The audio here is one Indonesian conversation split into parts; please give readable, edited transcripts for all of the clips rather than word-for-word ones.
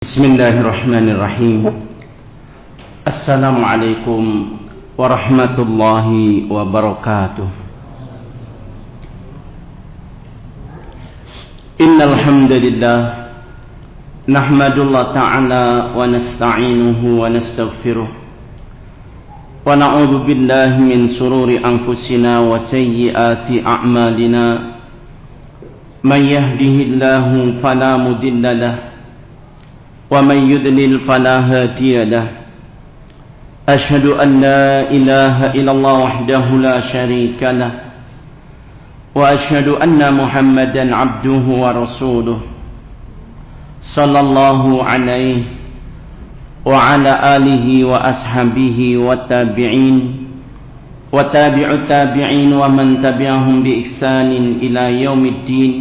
Bismillahirrahmanirrahim. Assalamualaikum warahmatullahi wabarakatuh. Innal hamdalillah nahmadullah ta'ala wa nasta'inuhu wa nastaghfiruh wa na'udzu billahi min shururi anfusina wa sayyiati a'malina. Man yahdihillahu fala mudilla lahu ومن يضلل فلا هادي له أشهد أن لا إله إلا الله وحده لا شريك له وأشهد أن محمدا عبده ورسوله صلى الله عليه وعلى آله وأصحابه والتابعين وتابع التابعين ومن تبعهم بإحسان إلى يوم الدين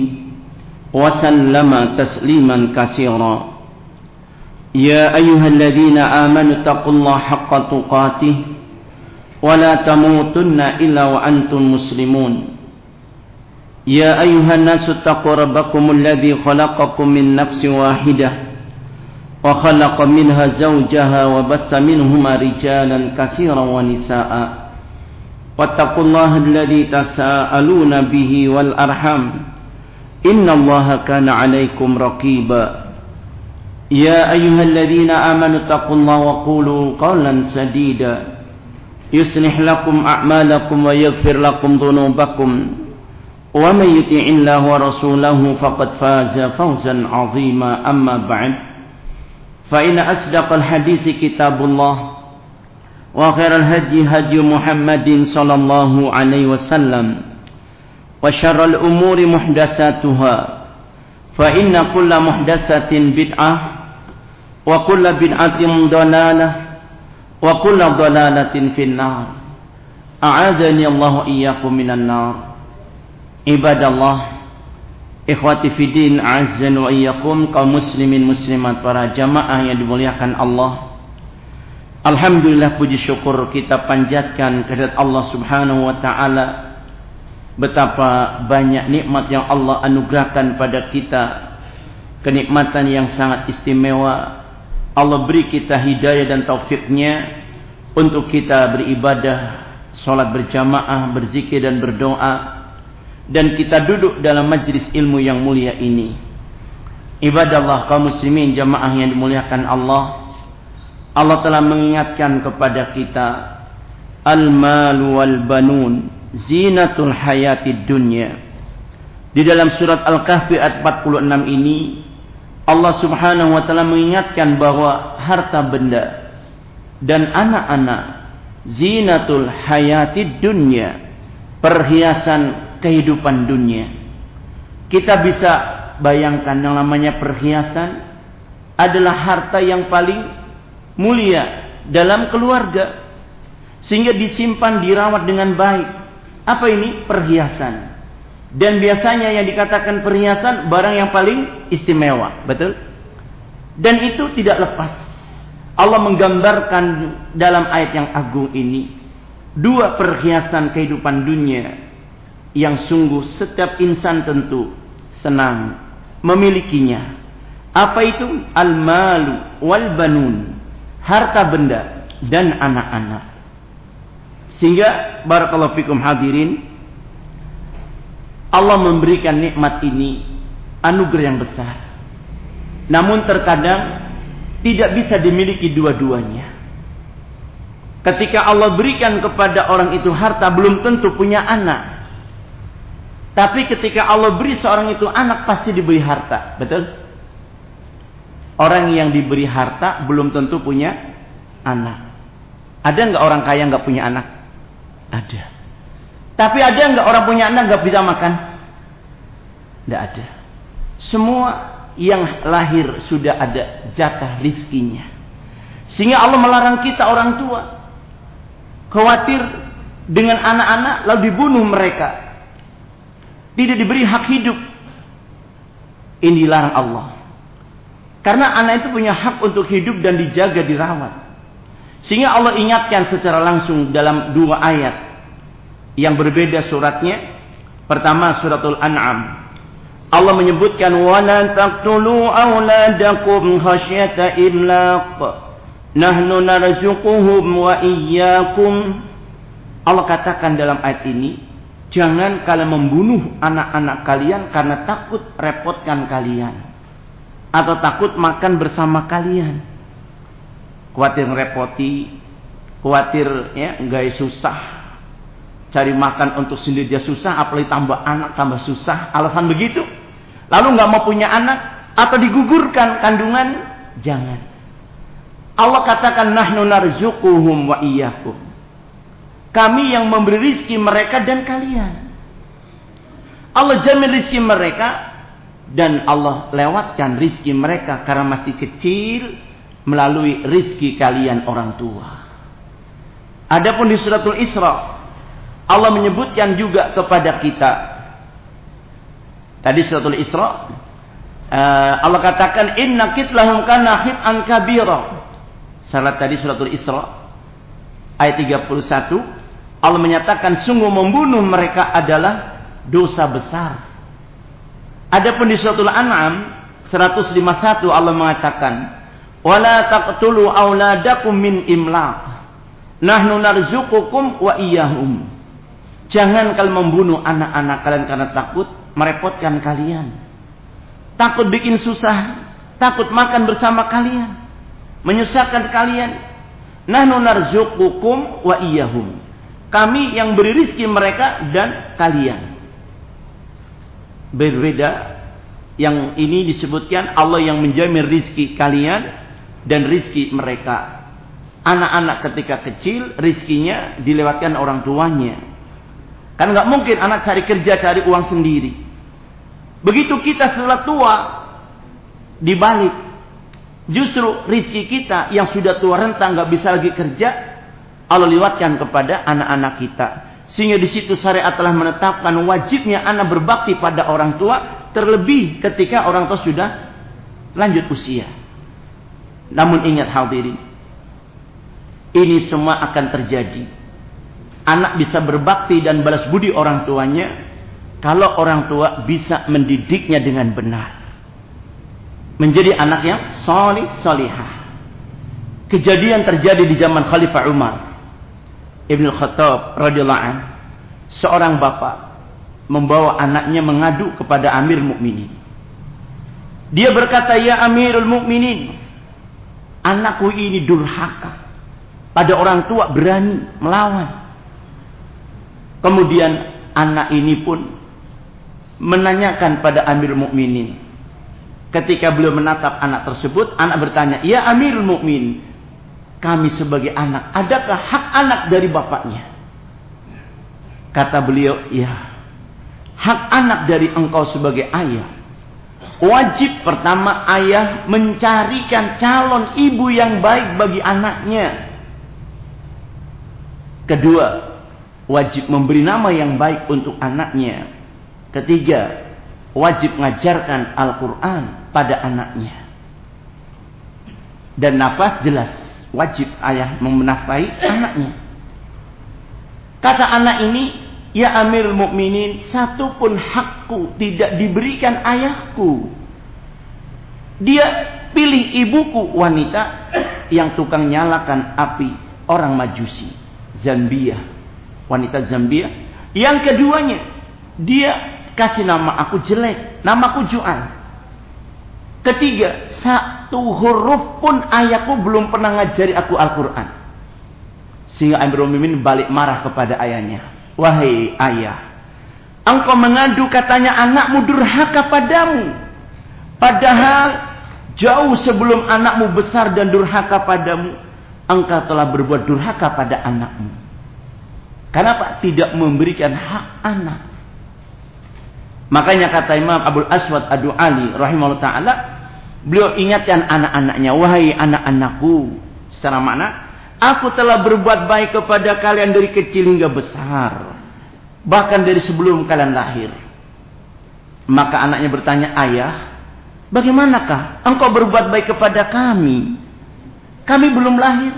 وسلم تسليما كثيرا. يا أيها الذين آمنوا اتقوا الله حق تقاته ولا تموتن إلا وأنتم مسلمون. يا أيها الناس اتقوا ربكم الذي خلقكم من نفس واحدة وخلق منها زوجها وبث منهما رجالا كثيرا ونساء واتقوا الله الذي تساءلون به والأرحام إن الله كان عليكم رقيبا. يا أيها الذين آمنوا اتقوا الله وقولوا قولا سديدا يصلح لكم أعمالكم ويغفر لكم ذنوبكم ومن يطع الله ورسوله فقد فاز فوزا عظيما. أما بعد فإن أصدق الحديث كتاب الله وخير الهدي هدي محمد صلى الله عليه وسلم وشر الأمور محدثاتها فإن كل محدثة بدعة وكل بدعة ضلالة وكل ضلالة في النار. أعاذني الله إياكم من النار. عباد الله, ikhwati fiddin, a'azzani wa iyyakum, kaum muslimin muslimat, para jamaah yang dimuliakan Allah. Alhamdulillah, puji syukur kita panjatkan kehadirat Allah Subhanahu wa taala. Betapa banyak nikmat yang Allah anugerahkan pada kita, kenikmatan yang sangat istimewa. Allah beri kita hidayah dan taufiknya untuk kita beribadah, sholat berjamaah, berzikir dan berdoa, dan kita duduk dalam majlis ilmu yang mulia ini. Ibadallah, kaum muslimin jamaah yang dimuliakan Allah, Allah telah mengingatkan kepada kita, al-malu wal banun zinatul hayatid dunya. Di dalam surat Al-Kahfi ayat 46 ini Allah Subhanahu wa taala mengingatkan bahwa harta benda dan anak-anak zinatul hayatid dunya, perhiasan kehidupan dunia. Kita bisa bayangkan yang namanya perhiasan adalah harta yang paling mulia dalam keluarga, sehingga disimpan, dirawat dengan baik. Apa ini? Perhiasan. Dan biasanya yang dikatakan perhiasan barang yang paling istimewa, betul? Dan itu tidak lepas. Allah menggambarkan dalam ayat yang agung ini dua perhiasan kehidupan dunia yang sungguh setiap insan tentu senang memilikinya. Apa itu? Al-malu wal banun, harta benda dan anak-anak. Sehingga barakallahu fikum hadirin, Allah memberikan nikmat ini anugerah yang besar. Namun terkadang tidak bisa dimiliki dua-duanya. Ketika Allah berikan kepada orang itu harta, belum tentu punya anak. Tapi ketika Allah beri seorang itu anak, pasti diberi harta. Betul? Orang yang diberi harta belum tentu punya anak. Ada nggak orang kaya nggak punya anak? Ada. Tapi ada nggak orang punya anak nggak bisa makan? Tidak ada. Semua yang lahir sudah ada jatah rizkinya. Sehingga Allah melarang kita orang tua khawatir dengan anak-anak lalu dibunuh mereka, tidak diberi hak hidup. Ini dilarang Allah. Karena anak itu punya hak untuk hidup dan dijaga, dirawat. Sehingga Allah ingatkan secara langsung dalam dua ayat yang berbeda suratnya. Pertama suratul An'am Allah menyebutkan wala taqtulu auladakum khasyata imlaq nahnu narzuquhum wa iyyakum. Allah katakan dalam ayat ini, jangan kalian membunuh anak-anak kalian karena takut repotkan kalian atau takut makan bersama kalian. Khawatir ngerepoti, khawatir ya enggak susah. Cari makan untuk sendiri dia susah, apalagi tambah anak tambah susah. Alasan begitu. Lalu nggak mau punya anak atau digugurkan kandungan, jangan. Allah katakan nahnu narzuquhum wa iyyakum. Kami yang memberi rizki mereka dan kalian. Allah jamin rizki mereka dan Allah lewatkan rizki mereka karena masih kecil melalui rizki kalian orang tua. Adapun di suratul Isra Allah menyebutkan juga kepada kita. Tadi suratul Isra Allah katakan inna kitlahum kana khit'an kabira. Salat tadi suratul Isra ayat 31 Allah menyatakan sungguh membunuh mereka adalah dosa besar. Adapun di suratul An'am 151 Allah mengatakan wala taqtulu auladakum min imlaq nahnu narzuqukum wa iyyahum. Jangan kalian membunuh anak-anak kalian karena takut merepotkan kalian. Takut bikin susah, takut makan bersama kalian, menyusahkan kalian. Nahnu narzuqukum wa iyyahum. Kami yang beri rizki mereka dan kalian. Berbeda, yang ini disebutkan Allah yang menjamin rizki kalian dan rizki mereka. Anak-anak ketika kecil rizkinya dilewatkan orang tuanya. Kan nggak mungkin anak cari kerja, cari uang sendiri. Begitu kita setelah tua, dibalik. Justru rizki kita yang sudah tua renta nggak bisa lagi kerja, Allah lewatkan kepada anak-anak kita. Sehingga di situ syariat telah menetapkan wajibnya anak berbakti pada orang tua, terlebih ketika orang tua sudah lanjut usia. Namun ingat hadirin, ini semua akan terjadi. Anak bisa berbakti dan balas budi orang tuanya kalau orang tua bisa mendidiknya dengan benar. Menjadi anak yang salih salihah. Kejadian terjadi di zaman Khalifah Umar Ibn Khattab radhiyallahu anhu. Seorang bapak membawa anaknya mengadu kepada Amir Mukminin. Dia berkata, "Ya Amirul Mukminin, anakku ini durhaka. Pada orang tua berani melawan." Kemudian anak ini pun menanyakan pada Amirul Mukminin. Ketika beliau menatap anak tersebut, anak bertanya, "Ya Amirul Mukminin, kami sebagai anak, adakah hak anak dari bapaknya?" Kata beliau, "Ya, hak anak dari engkau sebagai ayah. Wajib pertama ayah mencarikan calon ibu yang baik bagi anaknya. Kedua, wajib memberi nama yang baik untuk anaknya. Ketiga, wajib mengajarkan Al-Quran pada anaknya." Dan nafas jelas, wajib ayah menafkahi anaknya. Kata anak ini, "Ya Amirul Mukminin, satu pun hakku tidak diberikan ayahku. Dia pilih ibuku wanita yang tukang nyalakan api orang Majusi, Zambia. Wanita Zambia. Yang keduanya, dia kasih nama aku jelek, namaku Ju'an. Ketiga, satu huruf pun ayahku belum pernah ngajari aku Al-Quran." Sehingga Amirul Mukminin balik marah kepada ayahnya. "Wahai ayah, engkau mengadu katanya anakmu durhaka padamu. Padahal jauh sebelum anakmu besar dan durhaka padamu, engkau telah berbuat durhaka pada anakmu. Kenapa tidak memberikan hak anak?" Makanya kata Imam Abdul Aswad Ad-Du'ali rahimahullah ta'ala, beliau ingatkan anak-anaknya, "Wahai anak-anakku," secara makna, "aku telah berbuat baik kepada kalian dari kecil hingga besar, bahkan dari sebelum kalian lahir." Maka anaknya bertanya, "Ayah, bagaimanakah engkau berbuat baik kepada kami? Kami belum lahir."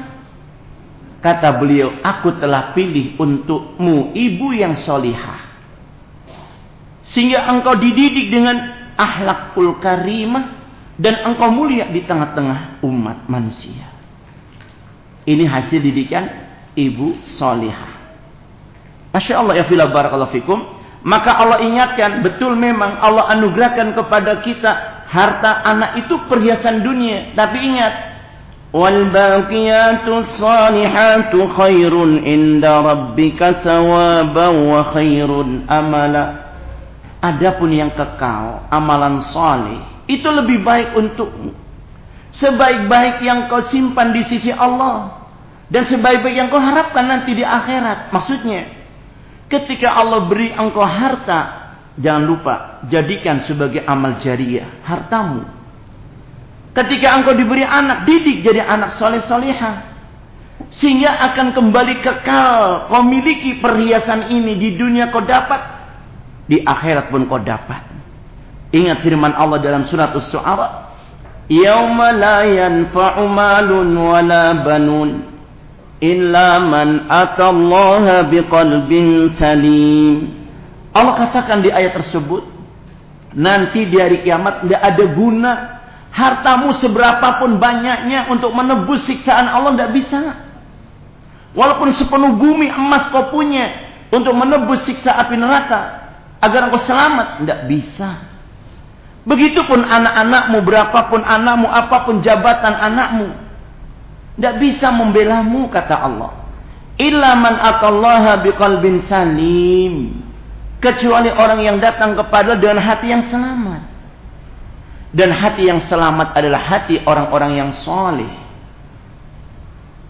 Kata beliau, "Aku telah pilih untukmu ibu yang solihah, sehingga engkau dididik dengan akhlakul karimah, dan engkau mulia di tengah-tengah umat manusia. Ini hasil didikan ibu solihah. Masya Allah ya fillah barakallahu fikum. Maka Allah ingatkan, betul memang Allah anugerahkan kepada kita harta anak itu perhiasan dunia. Tapi ingat, wal baqiyatus salihatu khairun inda rabbika sawaban wa khairun amala. Adapun yang kekal, amalan saleh, itu lebih baik untukmu. Sebaik-baik yang kau simpan di sisi Allah, dan sebaik-baik yang kau harapkan nanti di akhirat. Maksudnya, ketika Allah beri engkau harta, jangan lupa jadikan sebagai amal jariyah hartamu. Ketika engkau diberi anak, didik jadi anak soleh-solehah, sehingga akan kembali kekal. Kau miliki perhiasan ini di dunia, kau dapat, di akhirat pun kau dapat. Ingat firman Allah dalam surat As-Su'ara, yauma la yanfa'u malun wala banun illa man atallaha biqalbin salim. Allah katakan di ayat tersebut, nanti di hari kiamat tidak ada guna hartamu seberapapun banyaknya untuk menebus siksaan Allah, tidak bisa. Walaupun sepenuh bumi emas kau punya untuk menebus siksa api neraka agar engkau selamat, tidak bisa. Begitupun anak-anakmu, berapapun anakmu, apapun jabatan anakmu, tidak bisa membelamu, kata Allah. Illa man atallaha biqalbin salim. Kecuali orang yang datang kepada dengan hati yang selamat. Dan hati yang selamat adalah hati orang-orang yang soleh.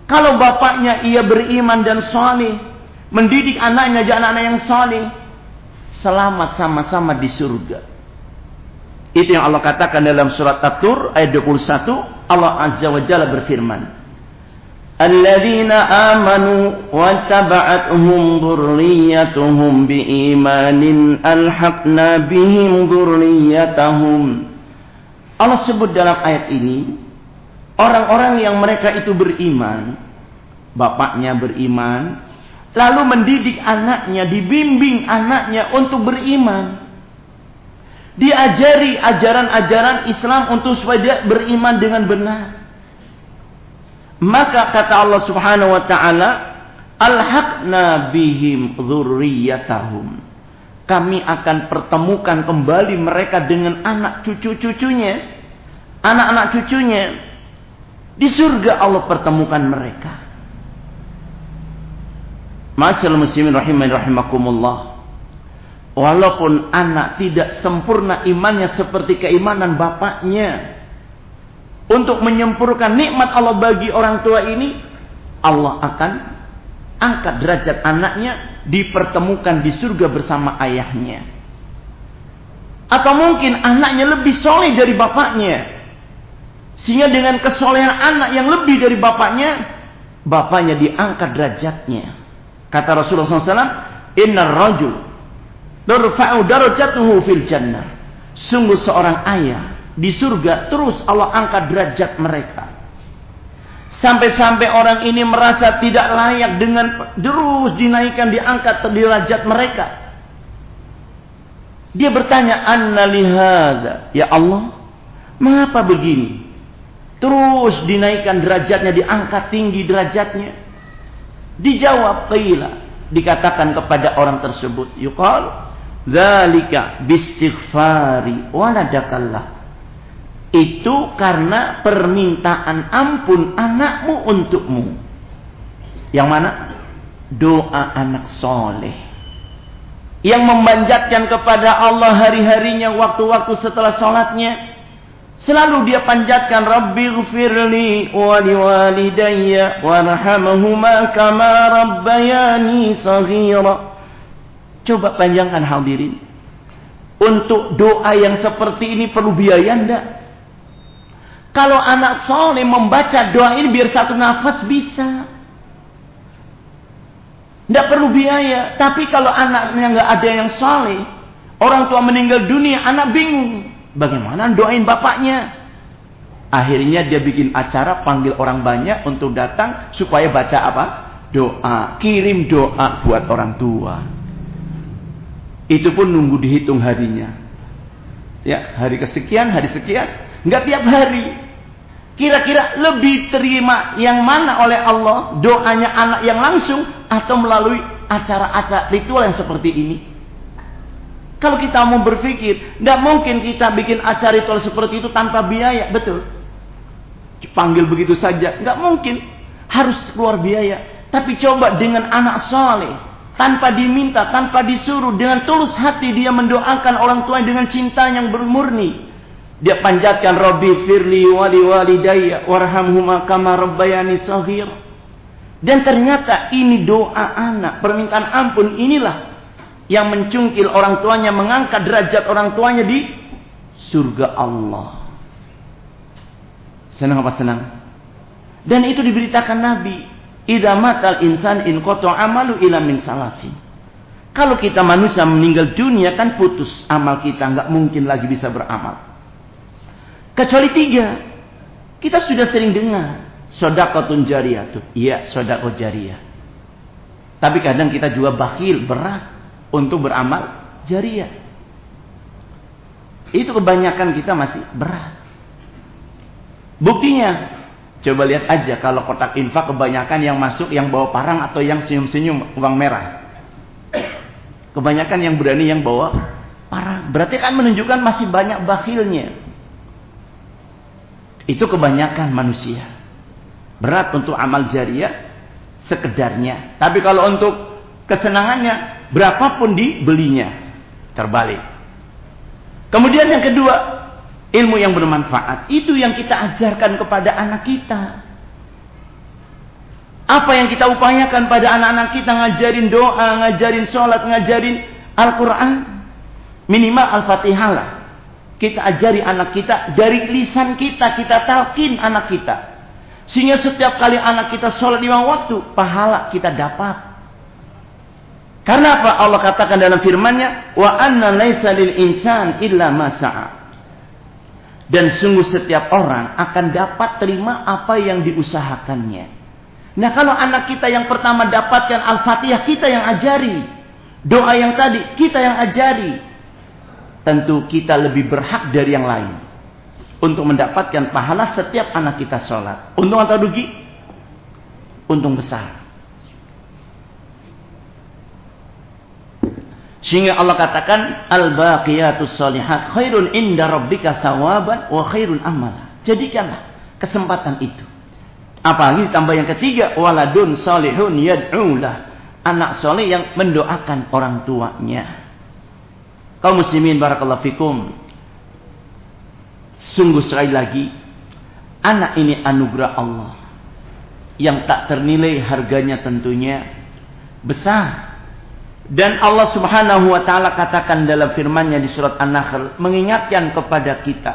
Kalau bapaknya ia beriman dan soleh, mendidik anaknya jadi anak-anak yang soleh, selamat sama-sama di surga. Itu yang Allah katakan dalam surat At-Tur ayat 21. Allah Azza wa Jalla berfirman, alladzina amanu wa taba'atuhum dzurriyyatuhum biimanin alhaqna bihim dzurriyyatahum. Allah sebut dalam ayat ini orang-orang yang mereka itu beriman, bapaknya beriman, lalu mendidik anaknya, dibimbing anaknya untuk beriman. Diajari ajaran-ajaran Islam untuk supaya dia beriman dengan benar. Maka kata Allah Subhanahu wa taala, alhaqna bihim dzurriyyatahum. Kami akan pertemukan kembali mereka dengan anak cucu-cucunya, anak-anak cucunya. Di surga Allah pertemukan mereka. Ma'asyiral muslimin rahimani rahimakumullah. Walaupun anak tidak sempurna imannya seperti keimanan bapaknya, untuk menyempurnakan nikmat Allah bagi orang tua ini, Allah akan angkat derajat anaknya, dipertemukan di surga bersama ayahnya. Atau mungkin anaknya lebih soleh dari bapaknya, sehingga dengan kesolehan anak yang lebih dari bapaknya diangkat derajatnya. Kata Rasulullah SAW, innar rajul turfa'u darajatuhu fil jannah. Sungguh seorang ayah di surga terus Allah angkat derajat mereka. Sampai-sampai orang ini merasa tidak layak dengan terus dinaikkan, diangkat derajat mereka. Dia bertanya, anna lihada, ya Allah, mengapa begini? Terus dinaikkan derajatnya, diangkat tinggi derajatnya. Dijawab, qila, dikatakan kepada orang tersebut, yuqal zalika bistighfari waladakallah. Itu karena permintaan ampun anakmu untukmu. Yang mana? Doa anak soleh yang memanjatkan kepada Allah hari-harinya, waktu-waktu setelah sholatnya. Selalu dia panjatkan, Rabbighfirli wa liwalidayya warhamhuma kama rabbayani shaghira. Coba panjangkan hadirin. Untuk doa yang seperti ini perlu biaya enggak? Kalau anak soleh membaca doa ini biar satu nafas bisa. Enggak perlu biaya. Tapi kalau anaknya enggak ada yang soleh, orang tua meninggal dunia, anak bingung. Bagaimana doain bapaknya? Akhirnya dia bikin acara, panggil orang banyak untuk datang supaya baca apa? Doa. Kirim doa buat orang tua. Itu pun nunggu dihitung harinya. Ya, hari kesekian, hari sekian, enggak tiap hari. Kira-kira lebih terima yang mana oleh Allah, doanya anak yang langsung atau melalui acara-acara ritual yang seperti ini? Kalau kita mau berpikir, enggak mungkin kita bikin acara ritual seperti itu tanpa biaya, betul? Panggil begitu saja, enggak mungkin. Harus keluar biaya. Tapi coba dengan anak soleh, tanpa diminta, tanpa disuruh, dengan tulus hati dia mendoakan orang tua dengan cinta yang bermurni. Dia panjatkan, Rabbi firli wali walidayya warhamhuma kama rabbayani shaghir. Dan ternyata ini doa anak, permintaan ampun inilah yang mencungkil orang tuanya, mengangkat derajat orang tuanya di surga Allah. Senang apa senang? Dan itu diberitakan Nabi, idza matal insan in qata amalu ila min salasin. Kalau kita manusia meninggal dunia kan putus amal kita, enggak mungkin lagi bisa beramal. Kecuali 3. Kita sudah sering dengar shadaqatun jariyah. Iya, sedekah jariyah. Tapi kadang kita juga bakhil, berat untuk beramal jariyah. Itu kebanyakan kita masih berat. Buktinya, coba lihat aja kalau kotak infak kebanyakan yang masuk yang bawa parang atau yang senyum-senyum uang merah. Kebanyakan yang berani yang bawa parang. Berarti kan menunjukkan masih banyak bakhilnya. Itu kebanyakan manusia. Berat untuk amal jariyah sekedarnya. Tapi kalau untuk kesenangannya, berapapun dibelinya. Terbalik. Kemudian yang kedua, ilmu yang bermanfaat. Itu yang kita ajarkan kepada anak kita. Apa yang kita upayakan pada anak-anak kita, ngajarin doa, ngajarin sholat, ngajarin Al-Quran. Minimal Al-Fatihah lah. Kita ajari anak kita dari lisan kita, kita talqin anak kita. Sehingga setiap kali anak kita sholat 5 waktu, pahala kita dapat. Karena apa? Allah katakan dalam firman-Nya, wa anna laisa lil insan illa ma sa'a. Dan sungguh setiap orang akan dapat terima apa yang diusahakannya. Nah, kalau anak kita yang pertama dapatkan Al-Fatihah, kita yang ajari. Doa yang tadi, kita yang ajari. Tentu kita lebih berhak dari yang lain untuk mendapatkan pahala setiap anak kita sholat. Untung atau rugi? Untung besar. Sehingga Allah katakan, al-baqiyatus shalihat khairun inda rabbika sawaban wa khairun amala. Jadikanlah kesempatan itu. Apalagi ditambah yang ketiga, waladun salihun yad'ulah. Anak soleh yang mendoakan orang tuanya. Kaum muslimin barakallahu fikum. Sungguh sekali lagi, anak ini anugerah Allah yang tak ternilai harganya, tentunya besar. Dan Allah Subhanahu wa taala katakan dalam firman-Nya di surat An-Nahl, mengingatkan kepada kita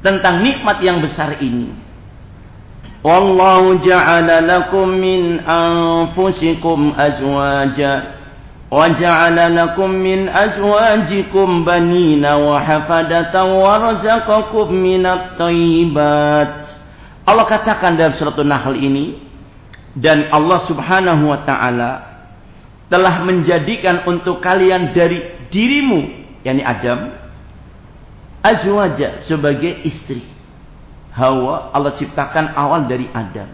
tentang nikmat yang besar ini. Wallahu ja'ala lakum min anfusikum azwaja وَجَعَلَ لَكُم مِّنْ أَزْوَاجِكُمْ بَنِينَ وَحَفَدَةً وَرَزَقَكُم مِّنَ الطَّيِّبَاتِ. Allah katakan dalam surat An-Nahl ini, dan Allah Subhanahu wa taala telah menjadikan untuk kalian dari dirimu, yakni Adam, azwaja sebagai istri. Hawa Allah ciptakan awal dari Adam.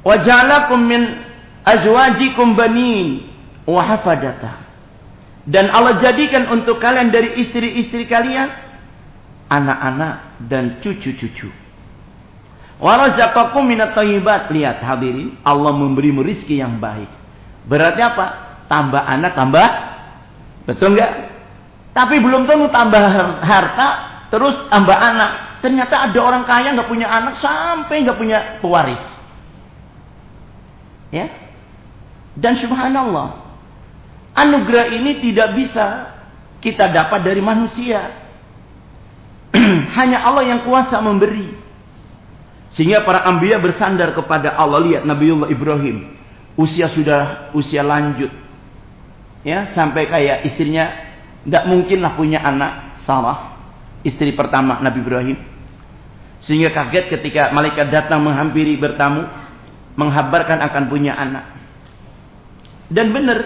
وَجَعَلَكُم مِّنْ أَزْوَاجِكُمْ بَنِينَ wahafadata, dan Allah jadikan untuk kalian dari istri-istri kalian anak-anak dan cucu-cucu. Warazaqakum minat thayyibat. Lihat hadirin, Allah memberimu rizki yang baik. Berarti apa? Tambah anak, tambah, betul enggak? Tapi belum tentu tambah harta terus tambah anak. Ternyata ada orang kaya nggak punya anak sampai nggak punya pewaris. Ya. Dan subhanallah, anugerah ini tidak bisa kita dapat dari manusia. Hanya Allah yang kuasa memberi. Sehingga para anbiya bersandar kepada Allah. Lihat Nabiullah Ibrahim, sudah usia lanjut. Ya, sampai kayak istrinya tidak mungkinlah punya anak. Sarah, istri pertama Nabi Ibrahim. Sehingga kaget ketika malaikat datang menghampiri bertamu, menghabarkan akan punya anak. Dan benar,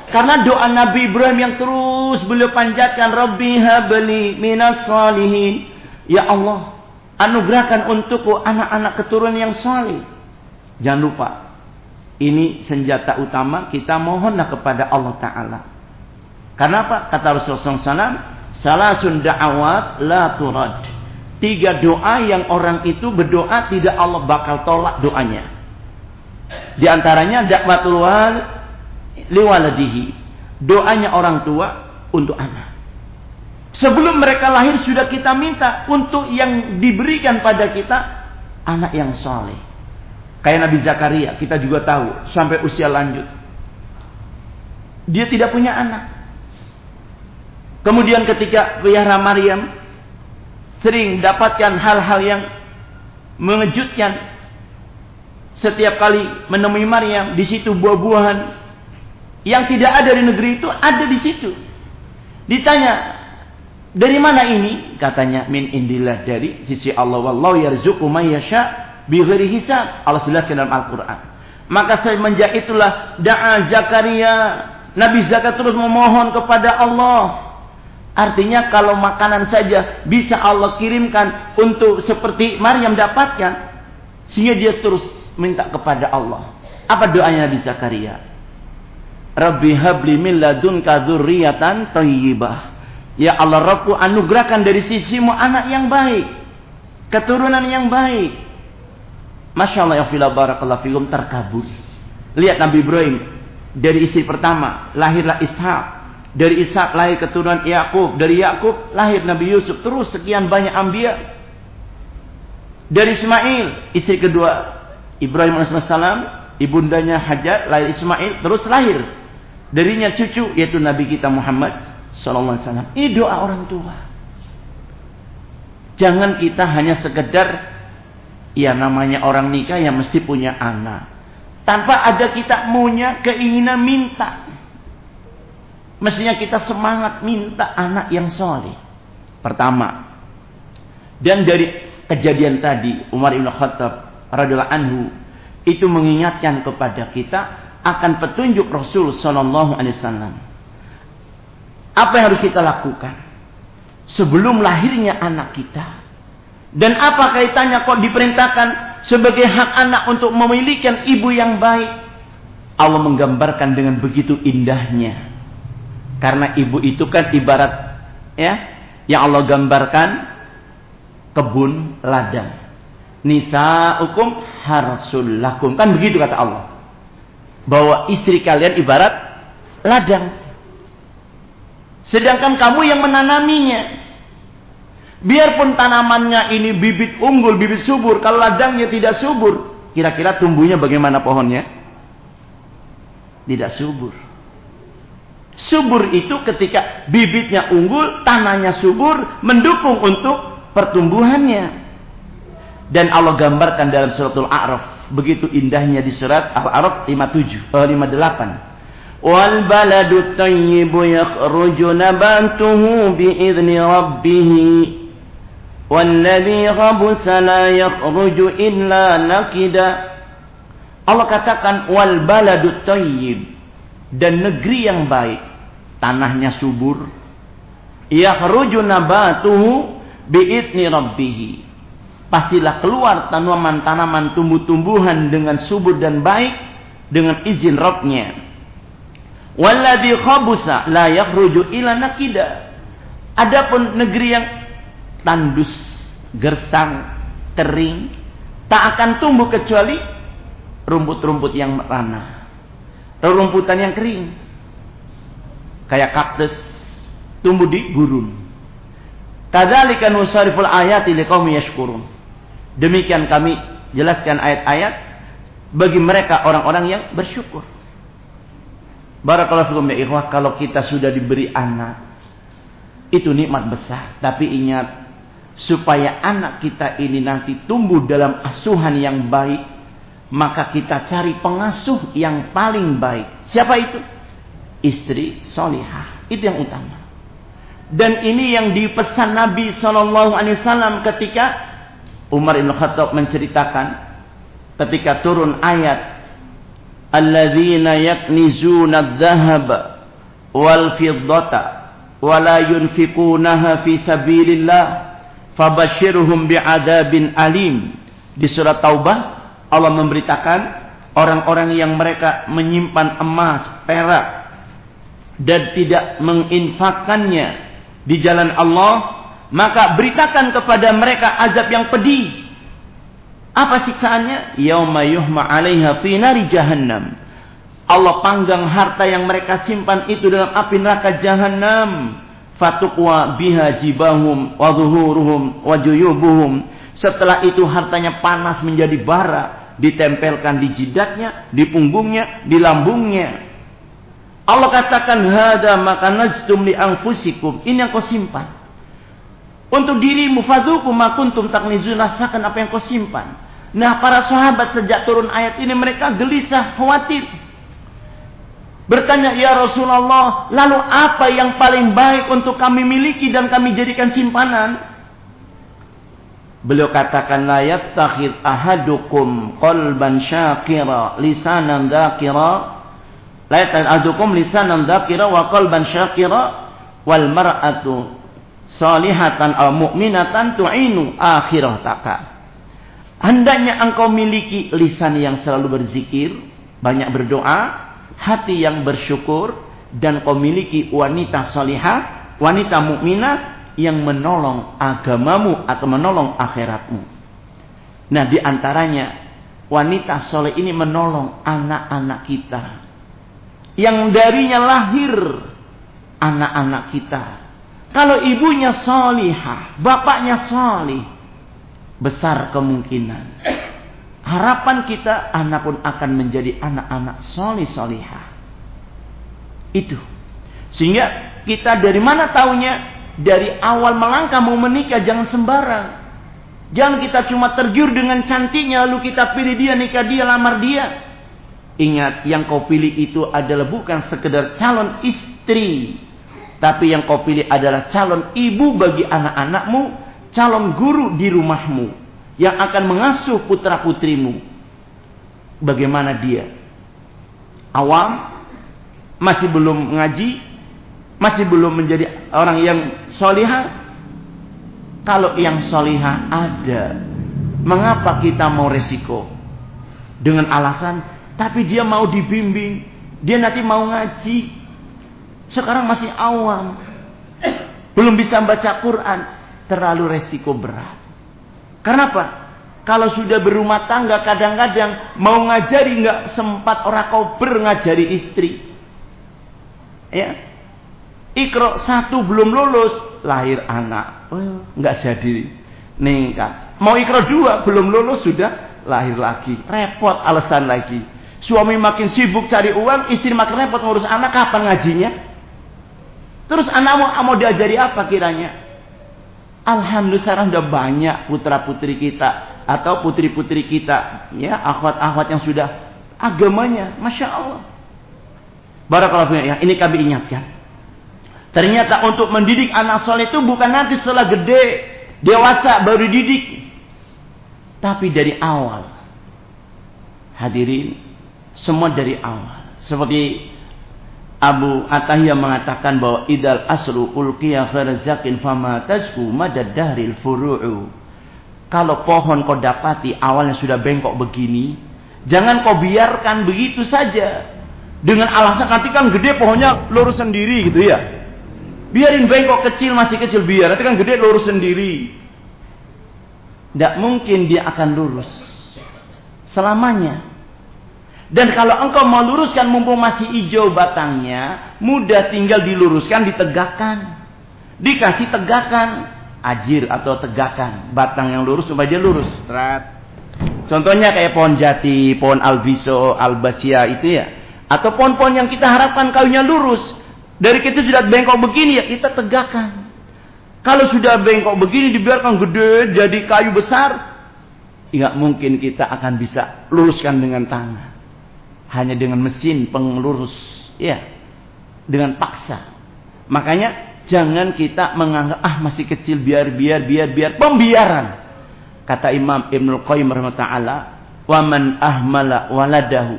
Karena doa Nabi Ibrahim yang terus beliau panjatkan, Rabbi habli minas salihin. Ya Allah, anugerahkan untukku anak-anak keturunan yang saleh. Jangan lupa, ini senjata utama kita mohonlah kepada Allah Ta'ala. Karena apa? Kata Rasulullah SAW, salasun da'awat la turad. 3 doa yang orang itu berdoa tidak Allah bakal tolak doanya. Di antaranya dakwatul walid liwaladihi. Doanya orang tua untuk anak. Sebelum mereka lahir sudah kita minta untuk yang diberikan pada kita anak yang soleh. Kayak Nabi Zakaria, kita juga tahu sampai usia lanjut dia tidak punya anak. Kemudian ketika pelihara Maryam sering dapatkan hal-hal yang mengejutkan. Setiap kali menemui Maryam, di situ buah-buahan yang tidak ada di negeri itu ada di situ. Ditanya, dari mana ini? Katanya, min indillah, dari sisi Allah. Wallahu yarzuqu man yasha bighairi hisab. Allah jelaskan dalam Al-Quran. Maka semenjak itulah da'a Zakaria, Nabi Zakaria terus memohon kepada Allah. Artinya kalau makanan saja bisa Allah kirimkan untuk seperti Maryam dapatkan, sehingga dia terus minta kepada Allah. Apa doanya Nabi Zakaria? Rabbi habli min ladunka dzurriyyatan thayyibah. Ya Allah, Rabbku, anugerahkan dari sisimu anak yang baik, keturunan yang baik. Masya Allah, ya fila barakallahu fikum, terkabul. Lihat Nabi Ibrahim, dari istri pertama lahirlah Ishak, dari Ishak lahir keturunan Yakub, dari Yakub lahir Nabi Yusuf, terus sekian banyak anbiya. Dari Ismail, istri kedua Ibrahim AS, ibundanya Hajar, lahir Ismail, terus lahir darinya cucu, yaitu Nabi kita Muhammad SAW. Ini doa orang tua. Jangan kita hanya sekedar, ya namanya orang nikah yang mesti punya anak, tanpa ada kita maunya keinginan minta. Mestinya kita semangat minta anak yang soleh. Pertama, dan dari kejadian tadi Umar bin Khattab radhiyallahu anhu itu mengingatkan kepada kita akan petunjuk Rasul sallallahu alaihi wasallam. Apa yang harus kita lakukan sebelum lahirnya anak kita? Dan apa kaitannya kok diperintahkan sebagai hak anak untuk memiliki ibu yang baik? Allah menggambarkan dengan begitu indahnya. Karena ibu itu kan ibarat, ya, yang Allah gambarkan kebun ladang. Nisa'ukum harsul lakum. Kan begitu kata Allah. Bahwa istri kalian ibarat ladang. Sedangkan kamu yang menanaminya. Biarpun tanamannya ini bibit unggul, bibit subur. Kalau ladangnya tidak subur, kira-kira tumbuhnya bagaimana pohonnya? Tidak subur. Subur itu ketika bibitnya unggul, tanahnya subur, mendukung untuk pertumbuhannya. Dan Allah gambarkan dalam suratul A'raf, begitu indahnya di surat Al-A'raf 58. Wal baladu tayyibu yakhruju nabatuhu bi'izni rabbih walladhi khabusa la yakhruju illa nakida. Allah katakan wal baladu tayyib, dan negeri yang baik, tanahnya subur, yakhruju nabatuhu bi'izni rabbih, pastilah keluar tanaman-tanaman tumbuh-tumbuhan dengan subur dan baik dengan izin Rabbnya. Walladhi khabusa la yakhruju illa nakida. Adapun negeri yang tandus, gersang, kering, tak akan tumbuh kecuali rumput-rumput yang merana, rerumputan yang kering, kayak kaktus tumbuh di gurun. Kadzalika nusariful ayati liqaumin yashkurun. Demikian kami jelaskan ayat-ayat bagi mereka orang-orang yang bersyukur. Barakallahu fikum ya ikhwah, kalau kita sudah diberi anak, itu nikmat besar. Tapi ingat, supaya anak kita ini nanti tumbuh dalam asuhan yang baik, maka kita cari pengasuh yang paling baik. Siapa itu? Istri solihah. Itu yang utama. Dan ini yang dipesan Nabi SAW ketika Umar bin Khattab menceritakan ketika turun ayat alladzina yaknizuna adh-dhahaba wal fiddata wa la yunfiqunaha fi sabilillah fabashshirhum bi'adzabin alim. Di surat Taubah Allah memberitakan orang-orang yang mereka menyimpan emas, perak dan tidak menginfakkannya di jalan Allah, maka beritakan kepada mereka azab yang pedih. Apa siksaannya? Yauma yuhma 'alaiha fi nari jahannam. Allah panggang harta yang mereka simpan itu dalam api neraka jahanam. Fatuqwa biha jibahum wa dhuhuruhum wa juyubuhum. Setelah itu hartanya panas menjadi bara, ditempelkan di jidatnya, di punggungnya, di lambungnya. Allah katakan, hada maka naztum li anfusikum. Ini yang kau simpan untuk dirimu, fadzuqu ma kuntum taknizun, rasakan apa yang kau simpan. Nah, para sahabat sejak turun ayat ini mereka gelisah, khawatir. Bertanya, ya Rasulullah, lalu apa yang paling baik untuk kami miliki dan kami jadikan simpanan? Beliau katakan, la yattakhid ahadukum qalban syakira lisanan dzakira, la yattakhid ahadukum lisanan dzakira wa qalban syakira wal mar'atu salihatan aw mu'minatan tu'inu akhirataka. Hendaknya engkau miliki lisan yang selalu berzikir, banyak berdoa, hati yang bersyukur, dan kau miliki wanita salihah, wanita mukminah yang menolong agamamu atau menolong akhiratmu. Nah, di antaranya wanita soleh ini menolong anak-anak kita yang darinya lahir anak-anak kita. Kalau ibunya salihah, bapaknya salih, besar kemungkinan harapan kita anak pun akan menjadi anak-anak salih-salihah. Itu. Sehingga kita dari mana taunya? Dari awal melangkah mau menikah jangan sembarang. Jangan kita cuma tergiur dengan cantiknya lalu kita pilih dia, nikah dia, lamar dia. Ingat, yang kau pilih itu adalah bukan sekedar calon istri, tapi yang kau pilih adalah calon ibu bagi anak-anakmu, calon guru di rumahmu yang akan mengasuh putra-putrimu. Bagaimana dia? Awam, masih belum ngaji, masih belum menjadi orang yang solihah. Kalau yang solihah ada, mengapa kita mau resiko? Dengan alasan, tapi dia mau dibimbing, dia nanti mau ngaji. Sekarang masih awam, belum bisa baca Quran, terlalu resiko berat. Kenapa? Kalau sudah berumah tangga, kadang-kadang mau ngajari nggak sempat orang kober ngajari istri. Ya, Iqra 1 belum lulus, lahir anak, nggak jadi nikah. Mau Iqra 2 belum lulus sudah lahir lagi, repot alasan lagi. Suami makin sibuk cari uang, istri makin repot ngurus anak, kapan ngajinya? Terus anakmu mau diajari apa kiranya? Alhamdulillah sekarang sudah banyak putra-putri kita atau putri-putri kita, ya, akhwat-akhwat yang sudah agamanya, Masya Allah. Barakallahu fiik, ya, ini kami ingatkan. Ternyata untuk mendidik anak soleh itu bukan nanti setelah gede, dewasa baru dididik, tapi dari awal. Hadirin, semua dari awal. Seperti Abu Atahiyah mengatakan bahwa idal asru ulqiya kharzakin fama tasku madad dahril furu'u. Kalau pohon kau dapati awalnya sudah bengkok begini, jangan kau biarkan begitu saja dengan alasan nanti kan gede pohonnya lurus sendiri gitu ya. Biarin bengkok kecil, masih kecil, biar nanti kan gede lurus sendiri. Tidak mungkin dia akan lurus selamanya. Dan kalau engkau mau luruskan mumpung masih hijau batangnya, mudah tinggal diluruskan, ditegakkan. Dikasih tegakan, ajir atau tegakan batang yang lurus supaya dia lurus. Contohnya kayak pohon jati, pohon albiso, albasia itu ya. Atau pohon-pohon yang kita harapkan kayunya lurus. Dari kecil sudah bengkok begini ya, kita tegakkan. Kalau sudah bengkok begini dibiarkan gede jadi kayu besar, nggak mungkin kita akan bisa luruskan dengan tangan. Hanya dengan mesin pengelurus, ya, dengan paksa. Makanya jangan kita menganggap masih kecil biar pembiaran. Kata Imam Ibnul Qayyim rahimahullah, wa man ahmala waladahu.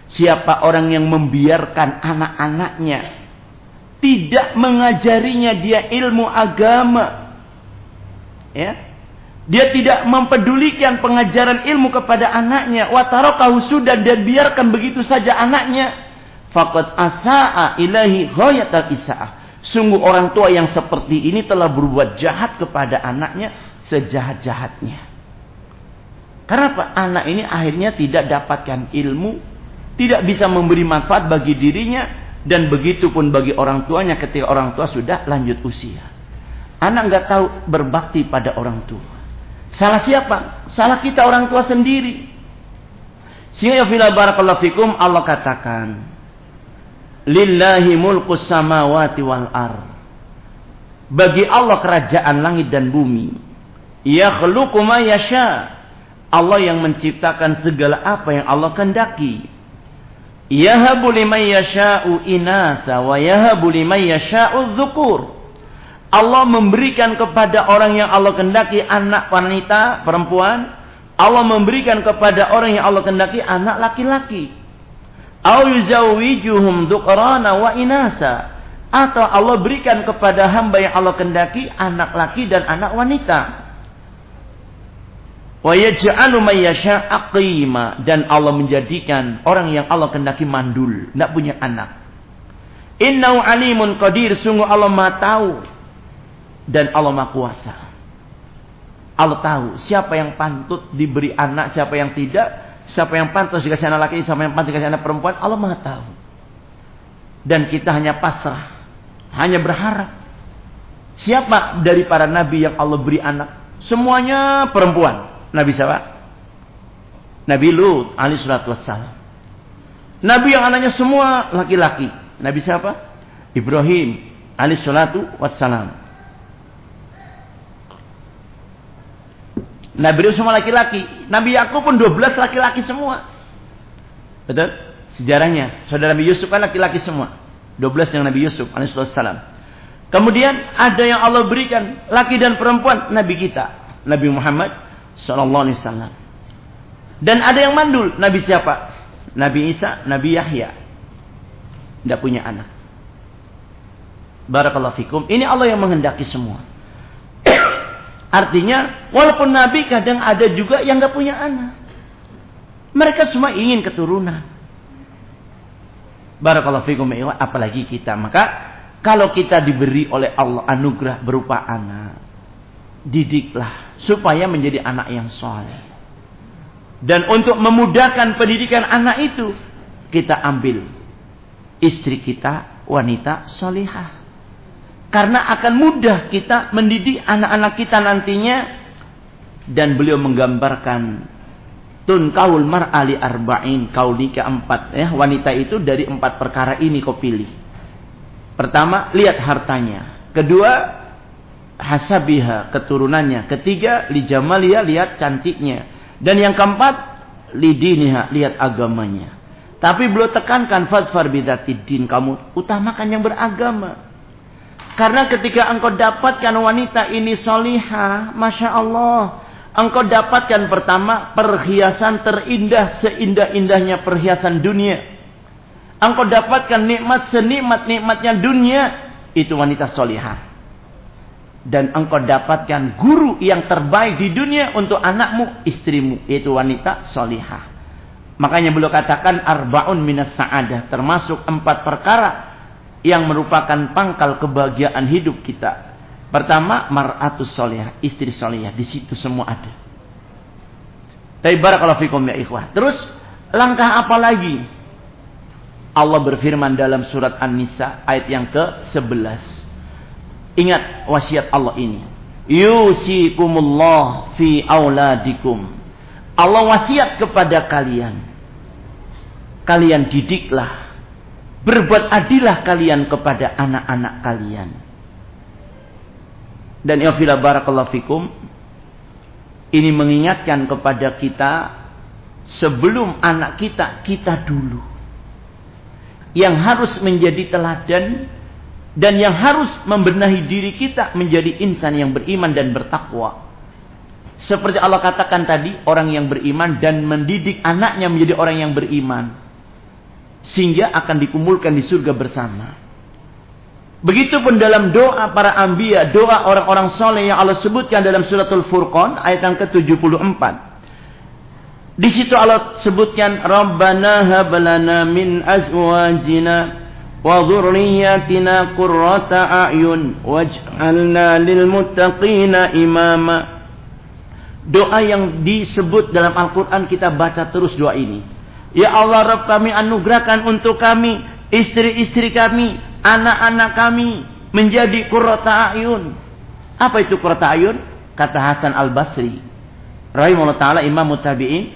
Siapa orang yang membiarkan anak-anaknya tidak mengajarinya dia ilmu agama. Ya. Dia tidak mempedulikan pengajaran ilmu kepada anaknya. Wa tarakahu sudan, dan biarkan begitu saja anaknya. Faqad asaa ilahi ghayatal isaah. Sungguh orang tua yang seperti ini telah berbuat jahat kepada anaknya sejahat-jahatnya. Karena apa? Anak ini akhirnya tidak dapatkan ilmu, tidak bisa memberi manfaat bagi dirinya, dan begitu pun bagi orang tuanya ketika orang tua sudah lanjut usia. Anak nggak tahu berbakti pada orang tua. Salah siapa? Salah kita orang tua sendiri. Sehingga ya fila barakallahu fikum, Allah katakan, lillahi mulkus samawati wal ar. Bagi Allah kerajaan langit dan bumi. Yakhluqu ma yasha. Allah yang menciptakan segala apa yang Allah kehendaki. Yahabu liman yasha'u inasa wa yahabu liman yasha'u dzukur. Allah memberikan kepada orang yang Allah kehendaki anak wanita, perempuan. Allah memberikan kepada orang yang Allah kehendaki anak laki-laki. Au yuzawwijuhum dzukrana wa inasa. Atau Allah berikan kepada hamba yang Allah kehendaki anak laki dan anak wanita. Wa yaj'alu may yasha' aqima, dan Allah menjadikan orang yang Allah kehendaki mandul, tidak punya anak. Innahu alimun qadir, sungguh Allah Maha tahu dan Allah Maha kuasa. Allah tahu siapa yang pantut diberi anak, siapa yang tidak, siapa yang pantas dikasih anak laki, siapa yang pantas dikasih anak perempuan. Allah Maha tahu. Dan kita hanya pasrah, hanya berharap. Siapa dari para nabi yang Allah beri anak? Semuanya perempuan. Nabi siapa? Nabi Lut alaihi salatu wassalam. Nabi yang anaknya semua laki-laki. Nabi siapa? Ibrahim alaihi salatu wassalam. Nabi itu semua laki-laki. Nabi Yakub pun 12 laki-laki semua. Betul? Sejarahnya, saudara Nabi Yusuf kan laki-laki semua. 12 yang Nabi Yusuf alaihi salatu wassalam. Kemudian ada yang Allah berikan laki dan perempuan, Nabi kita, Nabi Muhammad sallallahu alaihi wasallam. Dan ada yang mandul, Nabi siapa? Nabi Isa, Nabi Yahya. Tidak punya anak. Barakallahu fikum. Ini Allah yang menghendaki semua. Artinya, walaupun Nabi kadang ada juga yang tidak punya anak. Mereka semua ingin keturunan. Barakallahu fikum. Apalagi kita. Maka, kalau kita diberi oleh Allah anugerah berupa anak, didiklah supaya menjadi anak yang soleh. Dan untuk memudahkan pendidikan anak itu, kita ambil istri kita wanita solihah. Karena akan mudah kita mendidik anak-anak kita nantinya. Dan beliau menggambarkan tunkaul mar'ali arba'in, kau nikah 4 ya. Wanita itu dari 4 perkara ini kau pilih. Pertama, lihat hartanya. Kedua, hasabiha, keturunannya. Ketiga, lijamaliha, lihat cantiknya. Dan yang keempat, lidiniha, lihat agamanya. Tapi beliau tekankan, fadfar bidzatid-din, kamu utamakan yang beragama. Karena ketika engkau dapatkan wanita ini solihah, Masya Allah, engkau dapatkan pertama perhiasan terindah, seindah-indahnya perhiasan dunia. Engkau dapatkan nikmat senikmat-nikmatnya dunia, itu wanita solihah. Dan engkau dapatkan guru yang terbaik di dunia untuk anakmu, istrimu, yaitu wanita solihah. Makanya beliau katakan arba'un minas sa'adah, termasuk 4 perkara yang merupakan pangkal kebahagiaan hidup kita. Pertama, mar'atus solihah, istri solihah. Di situ semua ada. Tapi barakallahu fikum ya ikhwah. Terus langkah apa lagi? Allah berfirman dalam surat An-Nisa ayat yang ke-11. Ingat wasiat Allah ini. Yusikumullah fi auladikum. Allah wasiat kepada kalian. Kalian didiklah. Berbuat adillah kalian kepada anak-anak kalian. Dan ya fila barakallahu fikum. Ini mengingatkan kepada kita. Sebelum anak kita, kita dulu. Yang harus menjadi teladan. Dan yang harus membenahi diri kita menjadi insan yang beriman dan bertakwa. Seperti Allah katakan tadi, orang yang beriman dan mendidik anaknya menjadi orang yang beriman. Sehingga akan dikumpulkan di surga bersama. Begitupun dalam doa para anbiya, doa orang-orang soleh yang Allah sebutkan dalam suratul Furqan ayat yang ke-74. Di situ Allah sebutkan, Rabbana hab lana min azwajina wa dhurriyyatina qurrata a'yun waj'alna lil muttaqina imama. Doa yang disebut dalam Al-Quran, kita baca terus doa ini. Ya Allah, Rabb kami, anugerahkan untuk kami, istri-istri kami, anak-anak kami menjadi qurrata a'yun. Apa itu qurrata a'yun? Kata Hasan Al-Basri rahimahullah ta'ala, imam tabi'in,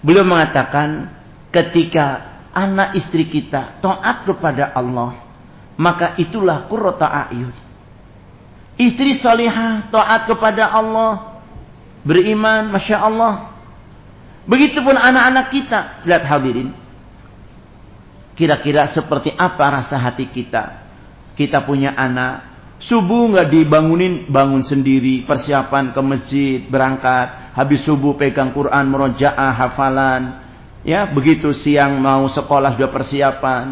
beliau mengatakan, ketika anak istri kita taat kepada Allah, maka itulah qurrata a'yun. Istri salihah taat kepada Allah, beriman, Masya Allah. Begitupun anak-anak kita. Lihat hadirin, kira-kira seperti apa rasa hati kita? Kita punya anak, subuh nggak dibangunin, bangun sendiri, persiapan ke masjid, berangkat, habis subuh pegang Quran, murojaah, hafalan. Ya, begitu siang mau sekolah sudah persiapan,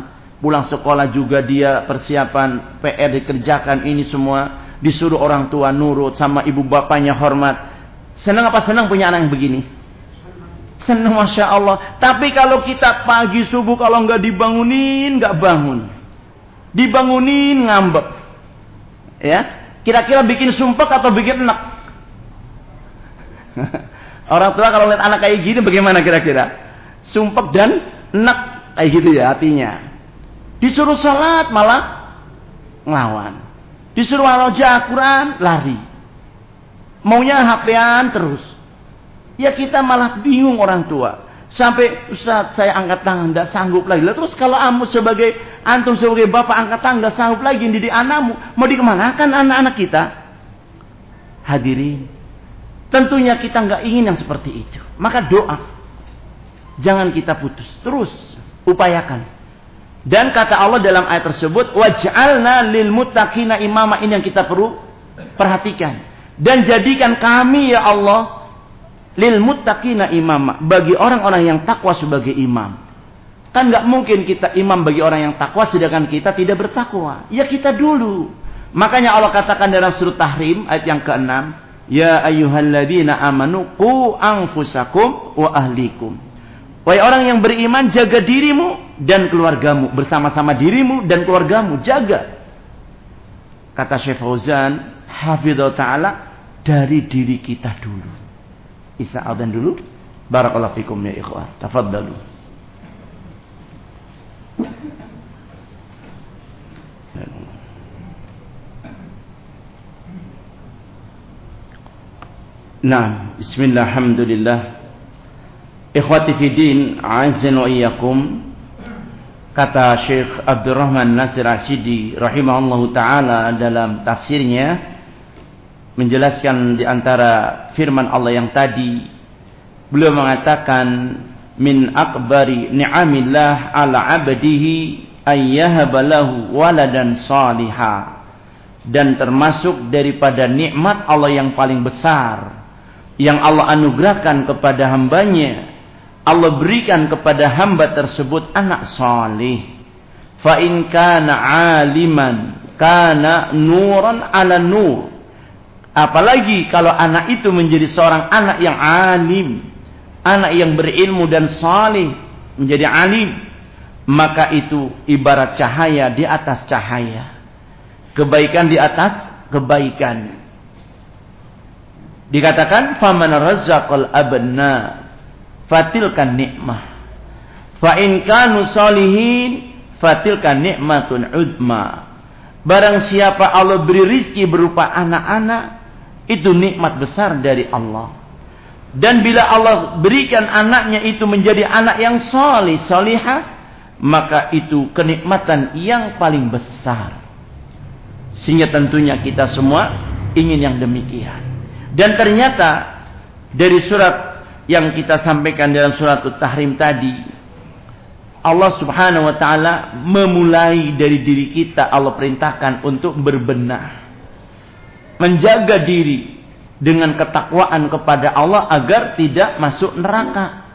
pulang sekolah juga dia persiapan, PR dikerjakan, ini semua disuruh orang tua nurut, sama ibu bapaknya hormat. Senang apa senang punya anak yang begini? Senang, Masya Allah. Tapi kalau kita pagi subuh kalau nggak dibangunin, nggak bangun, dibangunin ngambek, ya, kira-kira bikin sumpek atau bikin enak? Orang tua kalau lihat anak kayak gini bagaimana kira-kira? Sumpek dan enak kayak gitu ya hatinya. Disuruh sholat malah ngelawan, disuruh baca Quran lari, maunya HP-an terus. Ya kita malah bingung orang tua. Sampai Ustaz saya angkat tangan, tidak sanggup lagi. Terus kalau antum sebagai bapak angkat tangan, tidak sanggup lagi didik anakmu, mau dikemanakan anak-anak kita? Hadirin, tentunya kita nggak ingin yang seperti itu. Maka doa, jangan kita putus, terus upayakan. Dan kata Allah dalam ayat tersebut, waj'alna lil muttaqina imama, ini yang kita perlu perhatikan. Dan jadikan kami ya Allah lil muttaqina imama, bagi orang-orang yang takwa sebagai imam. Kan nggak mungkin kita imam bagi orang yang takwa sedangkan kita tidak bertakwa. Ya kita dulu. Makanya Allah katakan dalam surah Tahrim ayat yang ke-6, ya ayyuhalladzina amanu qu anfusakum wa ahlikum. Wahai orang yang beriman, jaga dirimu dan keluargamu, bersama-sama dirimu dan keluargamu, jaga. Kata Syekh Fauzan hafizallahu ta'ala, dari diri kita dulu. Isa adzan dulu. Barakallahu fikum ya ikhwan. Tafaddalu. Nah, bismillah, alhamdulillah. Ikhwati fiddin, a'azzan wa iyyakum. Kata Syekh Abdurrahman Nasir Asyidi rahimahullahu ta'ala dalam tafsirnya, menjelaskan di antara firman Allah yang tadi, beliau mengatakan, min akbari ni'amillah ala abdihi ayyahaba lahu waladan salihah. Dan termasuk daripada nikmat Allah yang paling besar yang Allah anugerahkan kepada hambanya, Allah berikan kepada hamba tersebut anak salih. Fa in kana aliman kana nuran ala nur. Apalagi kalau anak itu menjadi seorang anak yang alim, anak yang berilmu dan salih, menjadi alim, maka itu ibarat cahaya di atas cahaya, kebaikan di atas kebaikan. Dikatakan faman razzaqal abna fatilkan nikmah, fa in kanu salihin fatilkan nikmatun udma. Barang siapa Allah beri rizki berupa anak-anak, itu nikmat besar dari Allah. Dan bila Allah berikan anaknya itu menjadi anak yang salih, salihah, maka itu kenikmatan yang paling besar. Sehingga tentunya kita semua ingin yang demikian. Dan ternyata dari surat yang kita sampaikan dalam surat Tahrim tadi, Allah subhanahu wa ta'ala memulai dari diri kita. Allah perintahkan untuk berbenah, menjaga diri dengan ketakwaan kepada Allah agar tidak masuk neraka.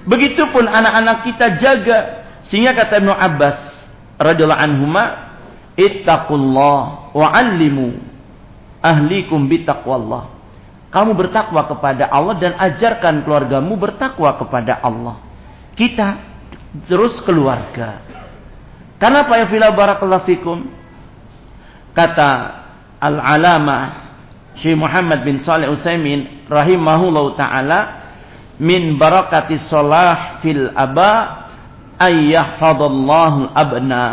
Begitupun anak-anak kita jaga. Sehingga kata Ibnu Abbas radhiyallahu anhuma, ittaqullah wa 'allimu ahlikum bittaqwallah. Kamu bertakwa kepada Allah dan ajarkan keluargamu bertakwa kepada Allah. Kita terus keluarga. Karena apa ya fila barakallahu fikum? Kata Al-Alamah Syekh Muhammad bin Shalih Utsaimin rahimahullahu taala, min barakati shalah fil aba ay yahfadallahu abna.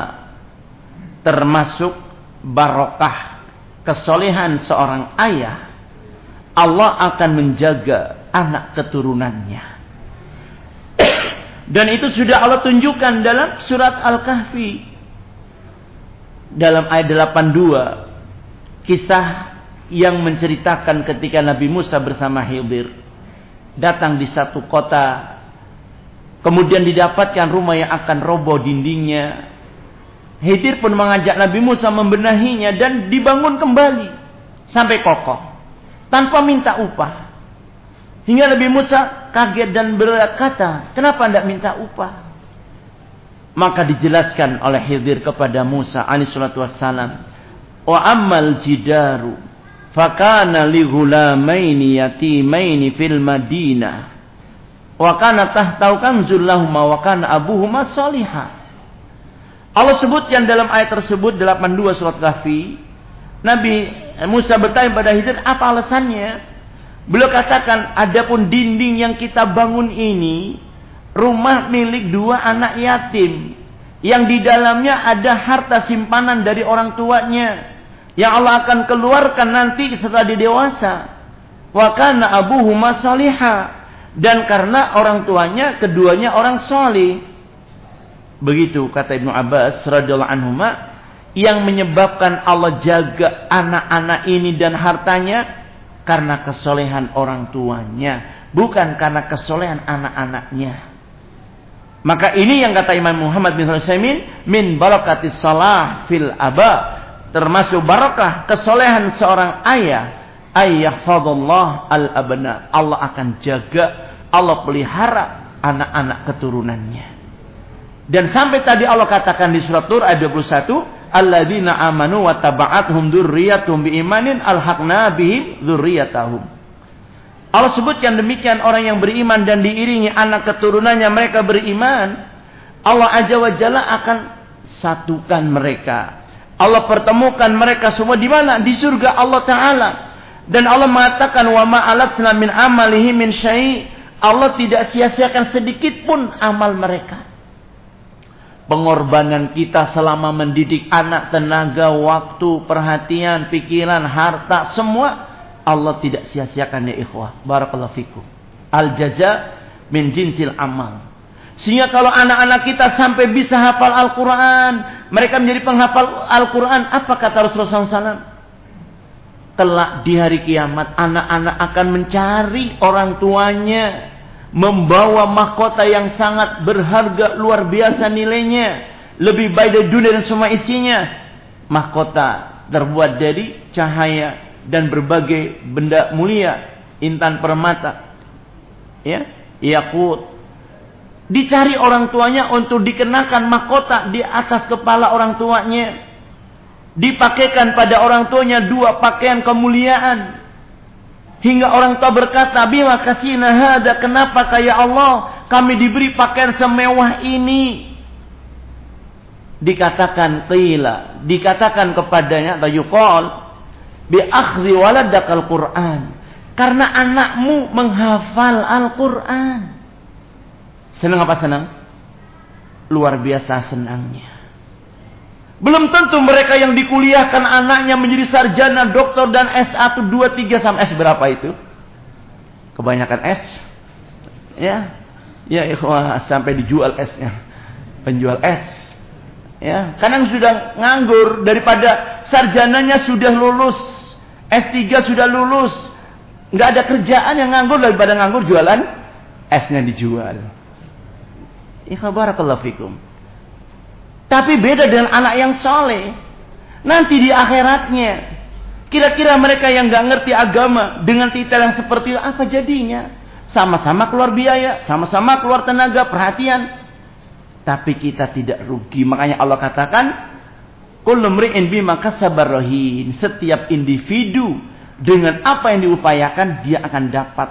Termasuk barokah kesolehan seorang ayah, Allah akan menjaga anak keturunannya. Dan itu sudah Allah tunjukkan dalam surat Al-Kahfi. Dalam ayat 82. Kisah yang menceritakan ketika Nabi Musa bersama Khidir datang di satu kota. Kemudian didapatkan rumah yang akan roboh dindingnya. Khidir pun mengajak Nabi Musa membenahinya dan dibangun kembali. Sampai kokoh. Tanpa minta upah. Hingga Nabi Musa kaget dan berkata, kenapa tidak minta upah? Maka dijelaskan oleh Khidir kepada Musa alaihissalatu wassalam, wa ammal jidaru fakana li ghulamaini yatimaini fil Madinah wa kana tahtau kanzul lahuma wa kana abuhuma shalihah. Allah sebutkan dalam ayat tersebut 82 surat Kahfi. Nabi Musa bertanya pada Khidir, apa alasannya? Beliau katakan, adapun dinding yang kita bangun ini rumah milik 2 anak yatim yang di dalamnya ada harta simpanan dari orang tuanya yang Allah akan keluarkan nanti setelah dia dewasa. Wa kana abuhuma shalihah, dan karena orang tuanya keduanya orang saleh. Begitu kata Ibnu Abbas radhiyallahu anhuma, yang menyebabkan Allah jaga anak-anak ini dan hartanya karena kesolehan orang tuanya, bukan karena kesolehan anak-anaknya. Maka ini yang kata Imam Muhammad bin Shalih Utsaimin, min barakatis shalah fil aba, termasuk barakah kesolehan seorang ayah, ayyahfadallah al-abna. Allah akan jaga, Allah pelihara anak-anak keturunannya. Dan sampai tadi Allah katakan di surat Tur ayat 21, alladzina amanu wa taba'athum dzurriyyatuhum biimanin alhaqna bihim dzurriyyatahum. Allah sebutkan demikian, orang yang beriman dan diiringi anak keturunannya mereka beriman, Allah Azza wa Jalla akan satukan mereka. Allah pertemukan mereka semua di mana? Di surga Allah Ta'ala. Dan Allah mengatakan, wa ma'alatna min amalihi min syai'. Allah tidak sia-siakan sedikit pun amal mereka. Pengorbanan kita selama mendidik anak, tenaga, waktu, perhatian, pikiran, harta, semua Allah tidak sia-siakan ya ikhwah. Barakallahu fikum. Al-jaza min jinsil amal. Sehingga kalau anak-anak kita sampai bisa hafal Al-Quran, mereka menjadi penghafal Al-Quran, apa kata Rasulullah SAW? Kelak di hari kiamat, anak-anak akan mencari orang tuanya, membawa mahkota yang sangat berharga, luar biasa nilainya, lebih baik dari dunia dan semua isinya. Mahkota terbuat dari cahaya dan berbagai benda mulia, intan permata, ya, yakut. Dicari orang tuanya untuk dikenakan mahkota di atas kepala orang tuanya. Dipakaikan pada orang tuanya 2 pakaian kemuliaan. Hingga orang tua berkata, bima kasihna hada, kenapa ya Allah kami diberi pakaian semewah ini? Dikatakan qila, dikatakan kepadanya, atau yuqal bi akhri waladakal Quran, karena anakmu menghafal Al-Quran. Senang apa senang? Luar biasa senangnya. Belum tentu mereka yang dikuliahkan anaknya menjadi sarjana, doktor, dan S1, 2, 3, sampai S berapa itu? Kebanyakan S. Ya. Ya ikhwah, sampai dijual S-nya. Penjual S. Ya, kadang sudah nganggur daripada sarjananya sudah lulus, S3 sudah lulus. Nggak ada kerjaan, yang nganggur daripada nganggur jualan S-nya dijual. Ikhwah barakallahu fikum. Tapi beda dengan anak yang soleh. Nanti di akhiratnya, kira-kira mereka yang gak ngerti agama dengan titel yang seperti itu, apa jadinya? Sama-sama keluar biaya, sama-sama keluar tenaga, perhatian. Tapi kita tidak rugi. Makanya Allah katakan, Kullu mri'in bima kasaba rahin. Setiap individu dengan apa yang diupayakan dia akan dapat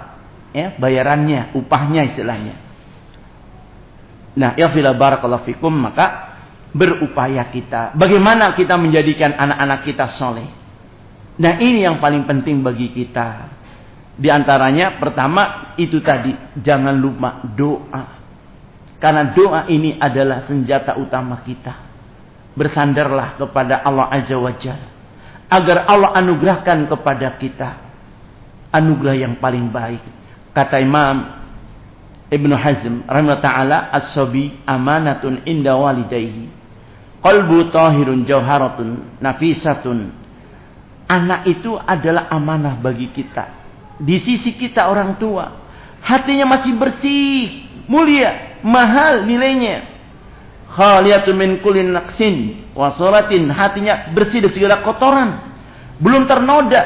bayarannya, upahnya istilahnya. Nah, ya fila barakallahu fikum, maka berupaya kita. Bagaimana kita menjadikan anak-anak kita soleh? Nah, ini yang paling penting bagi kita. Di antaranya pertama itu tadi, jangan lupa doa. Karena doa ini adalah senjata utama kita. Bersandarlah kepada Allah Azza wa Jalla agar Allah anugerahkan kepada kita anugerah yang paling baik. Kata Imam Ibnu Hazm rahimahullah ta'ala, as-sabi amanatun inda walidayhi qalbu tahirun jawharatun nafisatun. Anak itu adalah amanah bagi kita di sisi kita orang tua. Hatinya masih bersih, mulia, mahal nilainya. Khaliyatun min kulli naqsin wa suratin. Hatinya bersih dari segala kotoran, belum ternoda.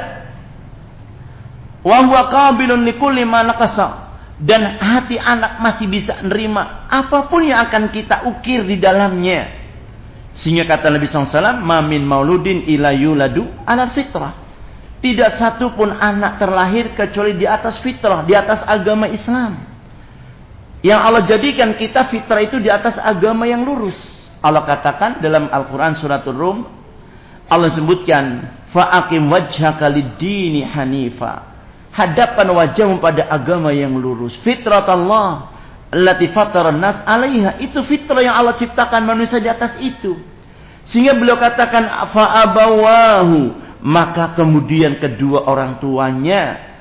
Wa huwa qabilun li kulli ma naqasa. Dan hati anak masih bisa menerima apapun yang akan kita ukir di dalamnya. Sehingga kata Nabi SAW, ma min mauludin ila yuladu ala fitrah. Tidak satu pun anak terlahir kecuali di atas fitrah, di atas agama Islam. Yang Allah jadikan kita fitrah itu di atas agama yang lurus. Allah katakan dalam Al-Quran suratul Rum, Allah sebutkan, fa'akim wajhaka lid-dini hanifa. Hadapkan wajahmu pada agama yang lurus. Fitrat Allah allati fatara nas 'alaiha. Itu fitrah yang Allah ciptakan manusia di atas itu. Sehingga beliau katakan fa'abawahu, maka kemudian kedua orang tuanya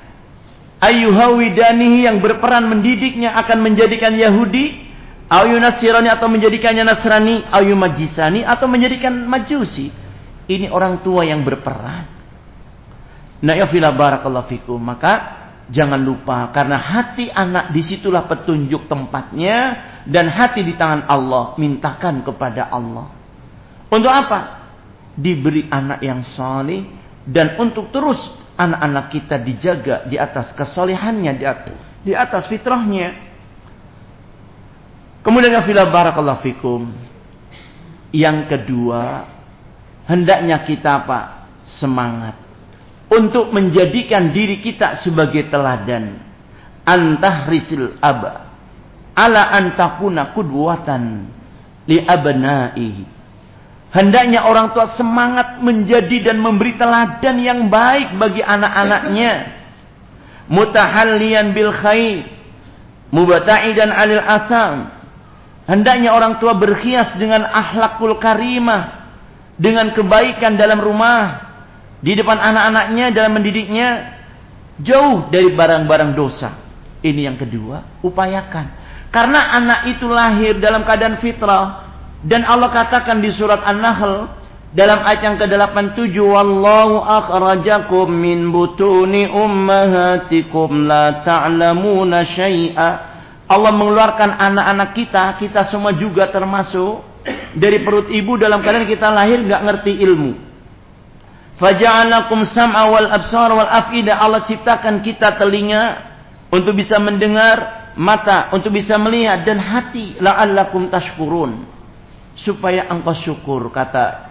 ayyuhawidanihi, yang berperan mendidiknya akan menjadikan Yahudi, ayyunasirani atau menjadikannya Nasrani, ayyumajisani atau menjadikan Majusi. Ini orang tua yang berperan. Nah, ya fila barakallahu fikum, maka jangan lupa, karena hati anak disitulah petunjuk tempatnya, dan hati di tangan Allah, mintakan kepada Allah. Untuk apa? Diberi anak yang saleh, dan untuk terus anak-anak kita dijaga di atas kesolehannya, di atas fitrahnya. Kemudian ya fila barakallahu fikum, yang kedua, hendaknya kita semangat untuk menjadikan diri kita sebagai teladan. Antahrisil aba ala antakuna kudwatan li abnaihi. Hendaknya orang tua semangat menjadi dan memberi teladan yang baik bagi anak-anaknya. Mutahalliyan bil khair, mubta'idan 'anil asam. Hendaknya orang tua berhias dengan akhlakul karimah, dengan kebaikan dalam rumah, di depan anak-anaknya, dalam mendidiknya, jauh dari barang-barang dosa. Ini yang kedua, upayakan. Karena anak itu lahir dalam keadaan fitrah. Dan Allah katakan di surat An-Nahl, dalam ayat yang ke-87, wallahu akhrajakum min butuni ummahatikum la ta'lamuna syai'a. Allah mengeluarkan anak-anak kita semua juga termasuk dari perut ibu dalam keadaan kita lahir nggak ngerti ilmu. Faja'alakum sam'a wal absar wal af'idah. Allah ciptakan kita telinga untuk bisa mendengar, mata untuk bisa melihat, dan hati la'allakum tashkurun, supaya engkau syukur. Kata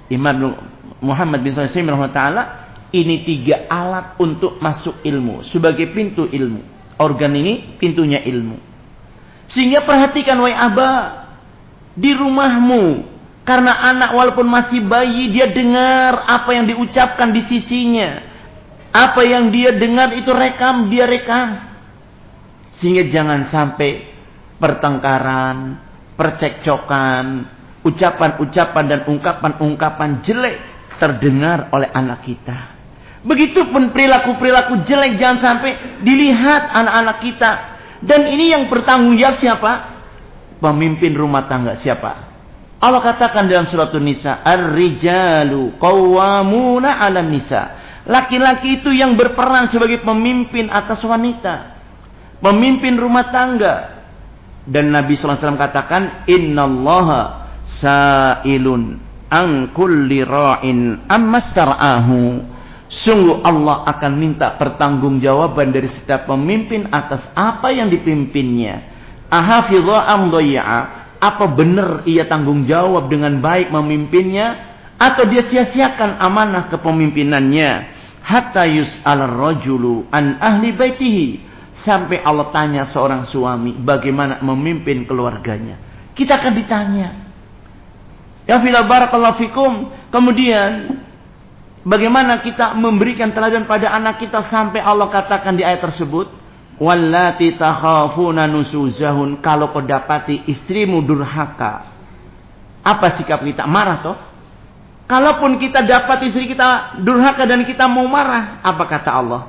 Imam Muhammad bin Shalih rahimahullah, ini 3 alat untuk masuk ilmu, sebagai pintu ilmu. Organ ini pintunya ilmu. Sehingga perhatikan wahai abah, di rumahmu, karena anak walaupun masih bayi, dia dengar apa yang diucapkan di sisinya. Apa yang dia dengar itu dia rekam. Sehingga jangan sampai pertengkaran, percekcokan, ucapan-ucapan dan ungkapan-ungkapan jelek terdengar oleh anak kita. Begitupun perilaku-perilaku jelek jangan sampai dilihat anak-anak kita. Dan ini yang bertanggung jawab siapa? Pemimpin rumah tangga siapa? Allah katakan dalam surat An-Nisa, ar-rijalu qawwamuna 'alan nisa. Laki-laki itu yang berperan sebagai pemimpin atas wanita, pemimpin rumah tangga. Dan Nabi SAW katakan, innallaha sa'ilun an kulli ra'in ammastar'ahu. Sungguh Allah akan minta pertanggungjawaban dari setiap pemimpin atas apa yang dipimpinnya. Ahafidha am dhayya'a. Apa benar ia tanggung jawab dengan baik memimpinnya, atau dia sia-siakan amanah kepemimpinannya, hatta yus'al ar-rajulu an ahli baitihi, sampai Allah tanya seorang suami bagaimana memimpin keluarganya. Kita akan ditanya. Ya fila barakallahu fikum. Kemudian bagaimana kita memberikan teladan pada anak kita sampai Allah katakan di ayat tersebut, wallati takhafuna nusuzahun, kalau kau dapati istrimu durhaka, apa sikap kita? Marah toh? Kalaupun kita dapat istri kita durhaka dan kita mau marah, apa kata Allah?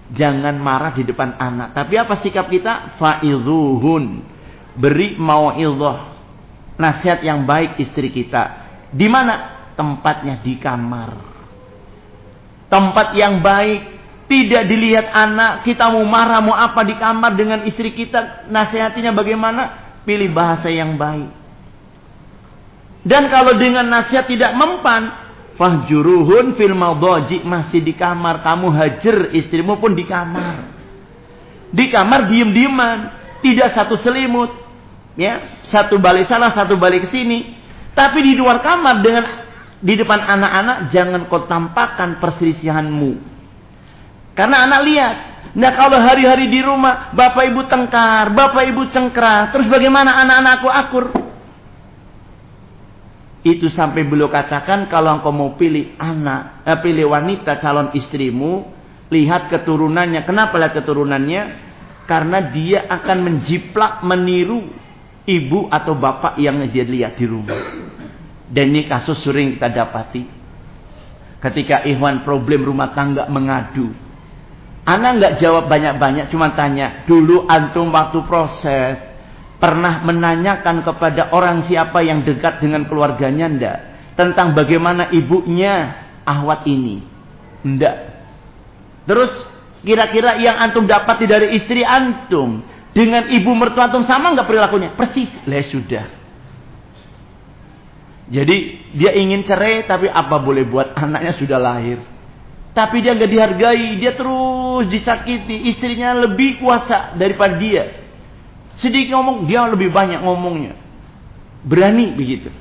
Jangan marah di depan anak. Tapi apa sikap kita? Fa'idhuhun, beri mau'idhah, nasihat yang baik istri kita. Di mana? Tempatnya di kamar. Tempat yang baik. Tidak dilihat anak, kita mau marah, mau apa di kamar dengan istri kita, nasihatinya bagaimana? Pilih bahasa yang baik. Dan kalau dengan nasihat tidak mempan, fahjuruhun fil madaji, masih di kamar, kamu hajar istrimu pun di kamar. Di kamar diem-dieman, tidak satu selimut, ya, satu balik sana, satu balik ke sini. Tapi di luar kamar dengan di depan anak-anak jangan kau tampakkan perselisihanmu. Karena anak lihat. Nah kalau hari-hari di rumah bapak ibu tengkar, bapak ibu cengkrah, terus bagaimana anak-anakku akur? Itu sampai beliau katakan kalau engkau mau pilih pilih wanita calon istrimu, lihat keturunannya. Kenapa lihat keturunannya? Karena dia akan menjiplak, meniru ibu atau bapak yang dia lihat di rumah. Dan ini kasus sering kita dapati. Ketika ikhwan problem rumah tangga mengadu, anak nggak jawab banyak-banyak, cuma tanya, dulu antum waktu proses pernah menanyakan kepada orang siapa yang dekat dengan keluarganya ndak tentang bagaimana ibunya ahwat ini? Ndak. Terus kira-kira yang antum dapati dari istri antum dengan ibu mertua antum sama nggak perilakunya? Persis. Lah sudah. Jadi dia ingin cerai, tapi apa boleh buat, anaknya sudah lahir. Tapi dia nggak dihargai, dia terus disakiti, istrinya lebih kuasa daripada dia. Sedikit ngomong, dia lebih banyak ngomongnya. Berani begitu.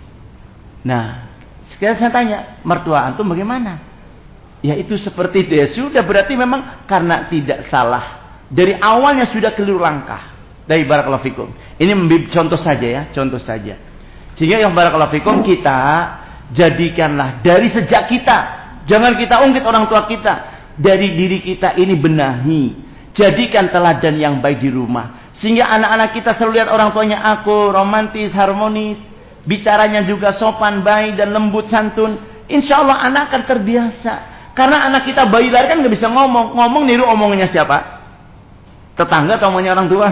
Nah, sekarang saya tanya, mertua antum bagaimana? Ya itu seperti itu ya. Sudah berarti memang karena tidak salah. Dari awalnya sudah keliru langkah. Dari barakallahu fikum. Ini contoh saja ya, contoh saja. Sehingga yang barakallahu fikum kita jadikanlah dari sejak kita. Jangan kita ungkit orang tua kita. Dari diri kita ini benahi. Jadikan teladan yang baik di rumah. Sehingga anak-anak kita selalu lihat orang tuanya akur, romantis, harmonis. Bicaranya juga sopan, baik, dan lembut, santun. Insya Allah anak akan terbiasa. Karena anak kita bayi lahir kan nggak bisa ngomong. Ngomong niru omongannya siapa? Tetangga atau omongnya orang tua?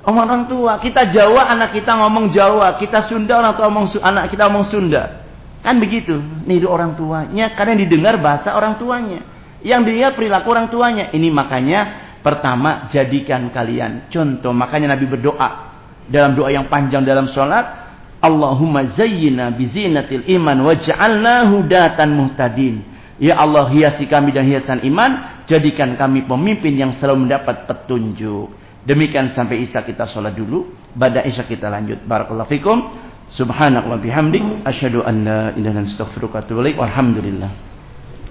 Omong orang tua. Kita Jawa, anak kita ngomong Jawa. Kita Sunda, anak kita ngomong Sunda. Kan begitu, niru orang tuanya, karena didengar bahasa orang tuanya, yang dia perilaku orang tuanya. Ini makanya pertama jadikan kalian contoh. Makanya Nabi berdoa dalam doa yang panjang dalam sholat, Allahumma zayyina bizinatil iman waj'alna hudatan muhtadin. Ya Allah, hiasi kami dan hiasan iman, jadikan kami pemimpin yang selalu mendapat petunjuk. Demikian sampai isya kita sholat dulu. Pada isya kita lanjut. Barakallahu fikum. Subhanallah bihamdik, asyhadu an la ilaha illa anta astaghfiruka wa atubu ilaik. Walhamdulillah.